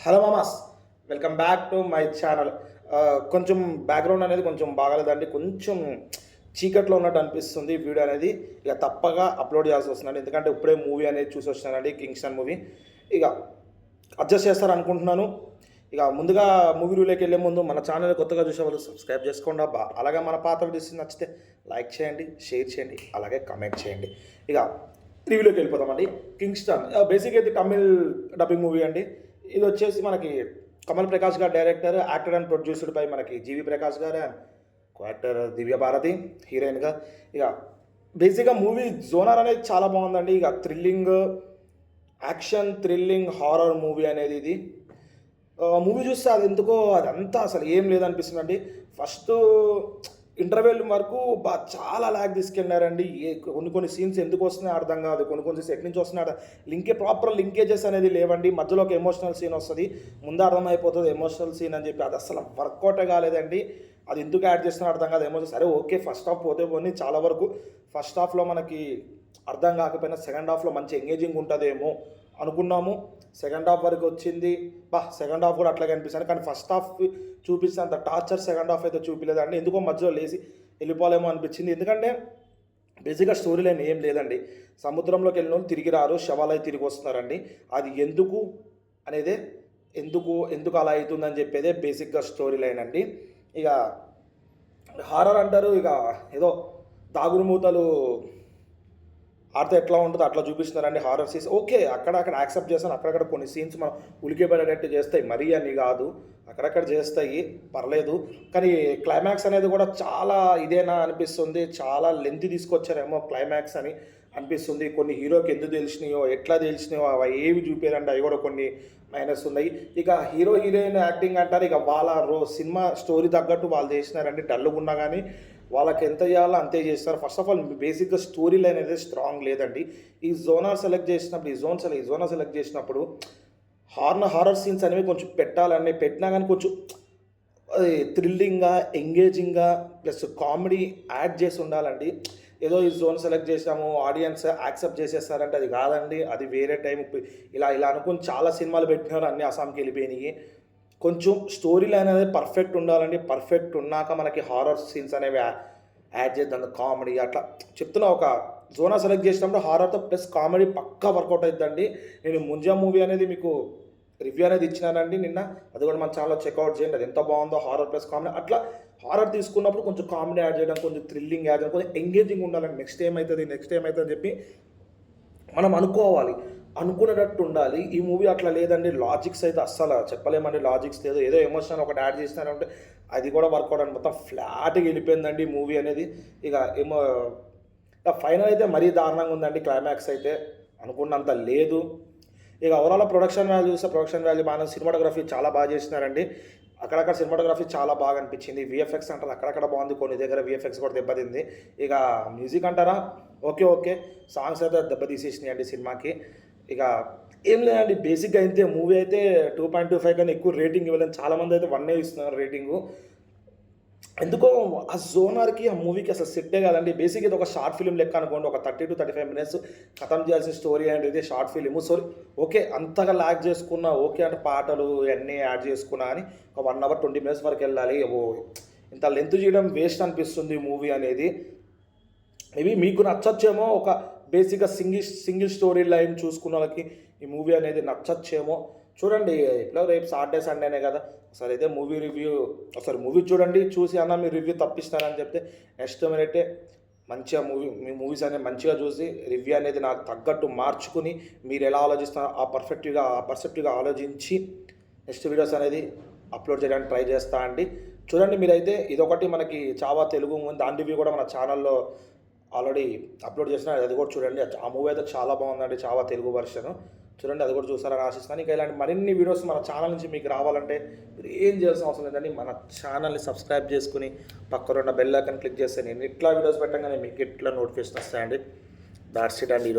Hello మామాస్, welcome back to my channel. కొంచెం background అనేది కొంచెం బాగాలేదండి, కొంచెం చీకట్లో ఉన్నట్టు అనిపిస్తుంది వీడియో అనేది. ఇక తప్పగా అప్లోడ్ చేయాల్సి వస్తుందండి, ఎందుకంటే ఇప్పుడే మూవీ అనేది చూసి వచ్చినానండి, కింగ్స్టన్ మూవీ. ఇక అడ్జస్ట్ చేస్తారు అనుకుంటున్నాను. ఇక ముందుగా మూవీ రివ్యూలోకి వెళ్ళే ముందు మన ఛానల్ కొత్తగా చూసే వాళ్ళు సబ్స్క్రైబ్ చేసుకోండి అబ్బా. అలాగే మన పాత వీడియోస్ నచ్చితే లైక్ చేయండి, షేర్ చేయండి, అలాగే కమెంట్ చేయండి. ఇక రివ్యూలోకి వెళ్ళిపోతామండి. కింగ్స్టన్ బేసిక్ అయితే తమిళ్ డబ్బింగ్ మూవీ అండి. ఇది వచ్చేసి మనకి కమల్ ప్రకాష్ గారు director, actor and producer by మనకి జీవి ప్రకాష్ గారు అండ్ యాక్టర్ దివ్య భారతి హీరోయిన్గా. ఇక బేసిక్గా మూవీ జోనర్ అనేది చాలా బాగుందండి. ఇక thrilling, action, thrilling, horror movie అనేది ఇది. మూవీ చూస్తే అది ఎందుకో అదంతా అసలు ఏం లేదనిపిస్తుందండి. ఫస్ట్ ఇంటర్వెల్ వరకు చాలా ల్యాగ్ తీసుకెళ్ళారండి. కొన్ని సీన్స్ ఎందుకు వస్తున్నాయో అర్థం కాదు, కొన్ని సెట్ నుంచి వస్తున్నాయి ప్రాపర్ లింకేజెస్ అనేది లేవండి. మధ్యలో ఒక ఎమోషనల్ సీన్ వస్తుంది, ముందు అర్థమైపోతుంది ఎమోషనల్ సీన్ అని చెప్పి, అది అసలు వర్కౌటే కాలేదండి. అది ఎందుకు యాడ్ చేస్తున్నా అర్థం కాదు. ఎమోషన్ సరే ఓకే, ఫస్ట్ హాఫ్ పోతే పోనీ, చాలా వరకు ఫస్ట్ హాఫ్లో మనకి అర్థం కాకపోయినా సెకండ్ హాఫ్లో మంచి ఎంగేజింగ్ ఉంటుందేమో అనుకున్నాము. సెకండ్ హాఫ్ వరకు వచ్చింది, సెకండ్ హాఫ్ కూడా అట్లాగే అనిపిస్తుంది. కానీ ఫస్ట్ హాఫ్ చూపిస్తే అంత టార్చర్ సెకండ్ హాఫ్ అయితే చూపించలేదండి. ఎందుకో మధ్యలో లేచి వెళ్ళిపోలేమో అనిపించింది. ఎందుకంటే బేసిక్గా స్టోరీ లైన్ ఏం లేదండి. సముద్రంలోకి వెళ్ళిన వాళ్ళు తిరిగి రారు, శవాలై తిరిగి వస్తున్నారండి. అది ఎందుకు అనేదే, ఎందుకు అలా అవుతుందని చెప్పేదే బేసిక్గా స్టోరీ లైన్ అండి. ఇక హారర్ అంటారు, ఇక ఏదో దాగుడు మూతలు ఆడితే ఎట్లా ఉంటుందో అట్లా చూపిస్తున్నారండి హారర్ సీన్స్. ఓకే, అక్కడక్కడ యాక్సెప్ట్ చేస్తాను, అక్కడక్కడ కొన్ని సీన్స్ మనం ఉలికిపడేటట్టు చేస్తాయి, మరీ అని కాదు, అక్కడక్కడ చేస్తాయి, పర్లేదు. కానీ క్లైమాక్స్ అనేది కూడా చాలా ఇదేనా అనిపిస్తుంది. చాలా లెంత్ తీసుకొచ్చారేమో క్లైమాక్స్ అని అనిపిస్తుంది. కొన్ని హీరోకి ఎందుకు తెలిసినాయో, ఎట్లా తెలిసినాయో, అవి ఏవి చూపారంటే అవి కూడా కొన్ని మైనస్ ఉన్నాయి. ఇక హీరో హీరోయిన్ యాక్టింగ్ అంటారు, ఇక వాళ్ళ సినిమా స్టోరీ తగ్గట్టు వాళ్ళు చేసినారండి. డల్గా ఉన్నా కానీ వాళ్ళకి ఎంత చేయాలో అంతే చేస్తారు. ఫస్ట్ ఆఫ్ ఆల్ బేసిక్గా స్టోరీ లైన్ అనేది స్ట్రాంగ్ లేదండి. ఈ జోనర్ సెలెక్ట్ చేసినప్పుడు హారర్ సీన్స్ అనేవి కొంచెం పెట్టినా కానీ కొంచెం థ్రిల్లింగ్గా, ఎంగేజింగ్గా ప్లస్ కామెడీ యాడ్ చేసి ఉండాలండి. ఏదో ఈ జోన్ సెలెక్ట్ చేసాము, ఆడియన్స్ యాక్సెప్ట్ చేసేస్తారంటే అది కాదండి. అది వేరే టైం ఇలా అనుకుని చాలా సినిమాలు పెట్టినారు, అన్ని అస్సాంకి వెళ్ళిపోయినాయి. కొంచెం స్టోరీ లైన్ అనేది పర్ఫెక్ట్ ఉండాలండి. పర్ఫెక్ట్ ఉన్నాక మనకి హారర్ సీన్స్ అనేవి యాడ్ చేద్దాం, కామెడీ అట్లా చెప్తున్నా. ఒక జోనా సెలెక్ట్ చేసినప్పుడు హారర్తో ప్లస్ కామెడీ పక్కా వర్కౌట్ అవుతుందండి. నేను ముంజా మూవీ అనేది మీకు రివ్యూ అనేది ఇచ్చినానండి నిన్న, అది కూడా మన ఛానల్లో చెక్అవుట్ చేయండి. అది ఎంత బాగుందో, హారర్ ప్లస్ కామెడీ. అట్లా హారర్ తీసుకున్నప్పుడు కొంచెం కామెడీ యాడ్ చేయడం, కొంచెం థ్రిల్లింగ్ యాడ్ చేయడం, కొంచెం ఎంగేజింగ్ ఉండాలండి. నెక్స్ట్ ఏమవుతుంది అని చెప్పి మనం అనుకునేటట్టు ఉండాలి. ఈ మూవీ అట్లా లేదండి. లాజిక్స్ అయితే అస్సలు చెప్పలేమండి, లాజిక్స్ లేదు. ఏదో ఎమోషన్ ఒకటి యాడ్ చేసినారంటే అది కూడా వర్కౌట్ అని మొత్తం ఫ్లాట్గా వెళ్ళిపోయిందండి మూవీ అనేది. ఇక ఫైనల్ అయితే మరీ దారుణంగా ఉందండి. క్లైమాక్స్ అయితే అనుకున్నంత లేదు. ఇక ఓవరాల్ ప్రొడక్షన్ వాల్యూ బాగా, సినిమాటోగ్రఫీ చాలా బాగా చేసినారండి. అక్కడక్కడ సినిమాటోగ్రఫీ చాలా బాగా అనిపించింది. విఎఫ్ఎక్స్ అంటారు అక్కడక్కడ బాగుంది, కొన్ని దగ్గర విఎఫ్ఎక్స్ కూడా దెబ్బతింది. ఇక మ్యూజిక్ అంటారా, ఓకే సాంగ్స్ అయితే దెబ్బతీసేసినాయి అండి సినిమాకి. ఇక ఏం లేదండి, బేసిక్గా అయితే మూవీ అయితే 2.25 కన్నా ఎక్కువ రేటింగ్ ఇవ్వలేదు. చాలామంది అయితే 1 ఇస్తున్నారు రేటింగు. ఎందుకో ఆ జోనర్కి, ఆ మూవీకి అసలు సెట్టే కాదండి. బేసిక్ ఇది ఒక షార్ట్ ఫిల్మ్ లెక్క అనుకోండి. ఒక 30 to 35 minutes ఖతం చేయాల్సిన స్టోరీ అండ్ ఇది షార్ట్ ఫిలిము. సో ఓకే, అంతగా ల్యాక్ చేసుకున్నా ఓకే, అంటే పాటలు ఇవన్నీ యాడ్ చేసుకున్నా అని ఒక 1 hour 20 minutes వరకు వెళ్ళాలి. ఇంత లెంత్ చేయడం వేస్ట్ అనిపిస్తుంది మూవీ అనేది. మేబీ మీకు నచ్చచ్చేమో, ఒక బేసిక్గా సింగిల్ స్టోరీ లైన్ చూసుకున్న వాళ్ళకి ఈ మూవీ అనేది నచ్చచ్చేమో. చూడండి, ఎట్లా రేపు సాటర్డే సండేనే కదా, ఒకసారి అయితే మూవీ చూడండి. చూసి అన్న మీరు రివ్యూ తప్పిస్తారని చెప్తే నెక్స్ట్ మినిటే మంచిగా మీ మూవీస్ అనేది మంచిగా చూసి రివ్యూ అనేది నాకు తగ్గట్టు మార్చుకుని మీరు ఎలా ఆలోచిస్తారో ఆ పర్ఫెక్ట్గా ఆలోచించి నెక్స్ట్ వీడియోస్ అనేది అప్లోడ్ చేయడానికి ట్రై చేస్తా అండి. చూడండి మీరైతే ఇదొకటి మనకి చావా తెలుగు ఉంది, దాని రివ్యూ కూడా మన ఛానల్లో ఆల్రెడీ అప్లోడ్ చేసిన, అది కూడా చూడండి. ఆ మూవీ అయితే చాలా బాగుందండి, చావా తెలుగు వర్షన్. చూడండి, అది కూడా చూస్తారని ఆశిస్తాను. ఇంకా ఇలాంటి మరిన్ని వీడియోస్ మన ఛానల్ నుంచి మీకు రావాలంటే మీరు ఏం చేయాల్సిన అవసరం లేదండి, మన ఛానల్ని సబ్స్క్రైబ్ చేసుకుని పక్కన ఉన్న బెల్ ఐకాన్ క్లిక్ చేస్తే నేను ఇట్లా వీడియోస్ పెట్టగానే మీకు ఇట్లా నోటిఫికేషన్ వస్తాయండి. దాట్స్ ఇట్ అండి.